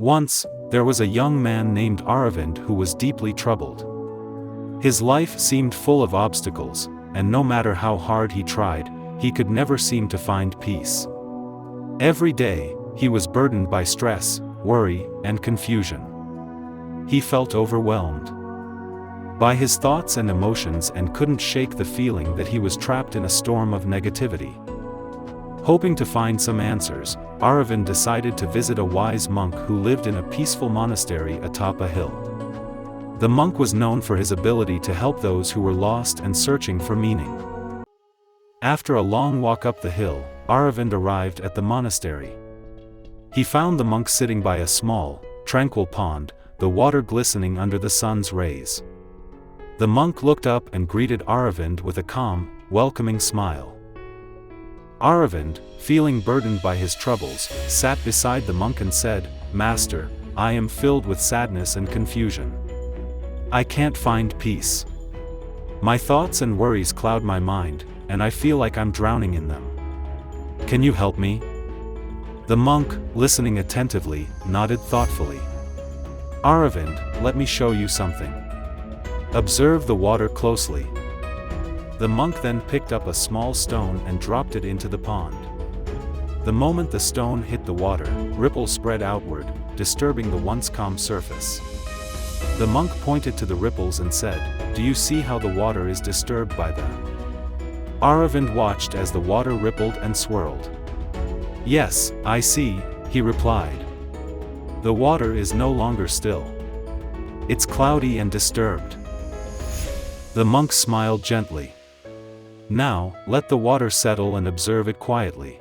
Once, there was a young man named Aravind who was deeply troubled. His life seemed full of obstacles, and no matter how hard he tried, he could never seem to find peace. Every day, he was burdened by stress, worry, and confusion. He felt overwhelmed by his thoughts and emotions and couldn't shake the feeling that he was trapped in a storm of negativity. Hoping to find some answers, Aravind decided to visit a wise monk who lived in a peaceful monastery atop a hill. The monk was known for his ability to help those who were lost and searching for meaning. After a long walk up the hill, Aravind arrived at the monastery. He found the monk sitting by a small, tranquil pond, the water glistening under the sun's rays. The monk looked up and greeted Aravind with a calm, welcoming smile. Aravind, feeling burdened by his troubles, sat beside the monk and said, "Master, I am filled with sadness and confusion. I can't find peace. My thoughts and worries cloud my mind, and I feel like I'm drowning in them. Can you help me?" The monk, listening attentively, nodded thoughtfully. "Aravind, let me show you something. Observe the water closely." The monk then picked up a small stone and dropped it into the pond. The moment the stone hit the water, ripples spread outward, disturbing the once calm surface. The monk pointed to the ripples and said, "Do you see how the water is disturbed by them?" Aravind watched as the water rippled and swirled. "Yes, I see," he replied. "The water is no longer still. It's cloudy and disturbed." The monk smiled gently. "Now, let the water settle and observe it quietly."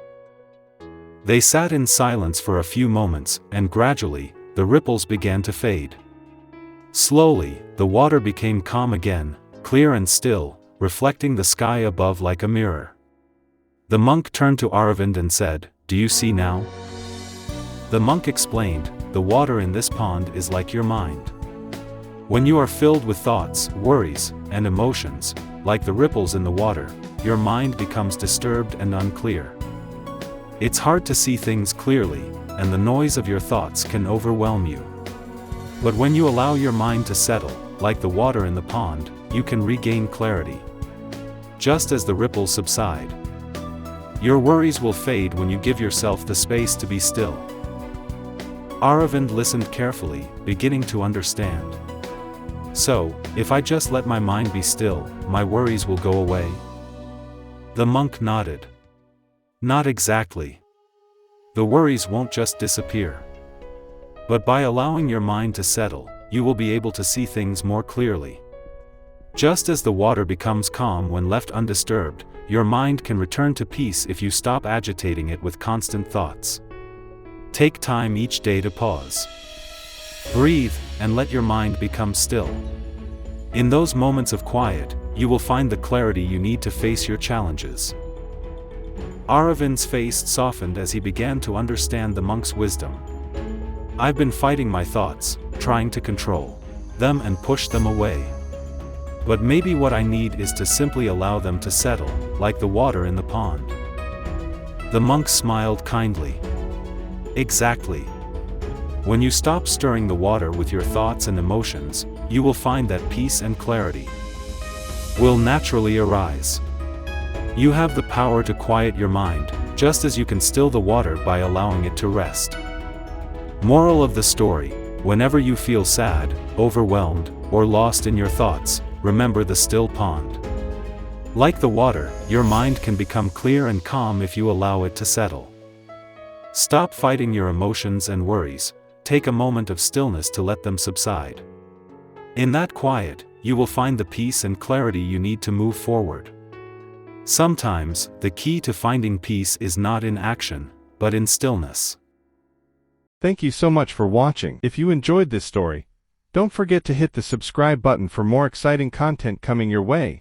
They sat in silence for a few moments, and gradually, the ripples began to fade. Slowly, the water became calm again, clear and still, reflecting the sky above like a mirror. The monk turned to Aravind and said, "Do you see now?" The monk explained, "The water in this pond is like your mind. When you are filled with thoughts, worries, and emotions, like the ripples in the water, your mind becomes disturbed and unclear. It's hard to see things clearly, and the noise of your thoughts can overwhelm you. But when you allow your mind to settle, like the water in the pond, you can regain clarity. Just as the ripples subside, your worries will fade when you give yourself the space to be still." Aravind listened carefully, beginning to understand. "So, if I just let my mind be still, my worries will go away?" The monk nodded. "Not exactly. The worries won't just disappear. But by allowing your mind to settle, you will be able to see things more clearly. Just as the water becomes calm when left undisturbed, your mind can return to peace if you stop agitating it with constant thoughts. Take time each day to pause. Breathe, and let your mind become still. In those moments of quiet, you will find the clarity you need to face your challenges." Aravind's face softened as he began to understand the monk's wisdom. "I've been fighting my thoughts, trying to control them and push them away. But maybe what I need is to simply allow them to settle, like the water in the pond." The monk smiled kindly. "Exactly. When you stop stirring the water with your thoughts and emotions, you will find that peace and clarity will naturally arise. You have the power to quiet your mind, just as you can still the water by allowing it to rest." Moral of the story: whenever you feel sad, overwhelmed, or lost in your thoughts, remember the still pond. Like the water, your mind can become clear and calm if you allow it to settle. Stop fighting your emotions and worries. Take a moment of stillness to let them subside. In that quiet, you will find the peace and clarity you need to move forward. Sometimes, the key to finding peace is not in action, but in stillness. Thank you so much for watching. If you enjoyed this story, don't forget to hit the subscribe button for more exciting content coming your way.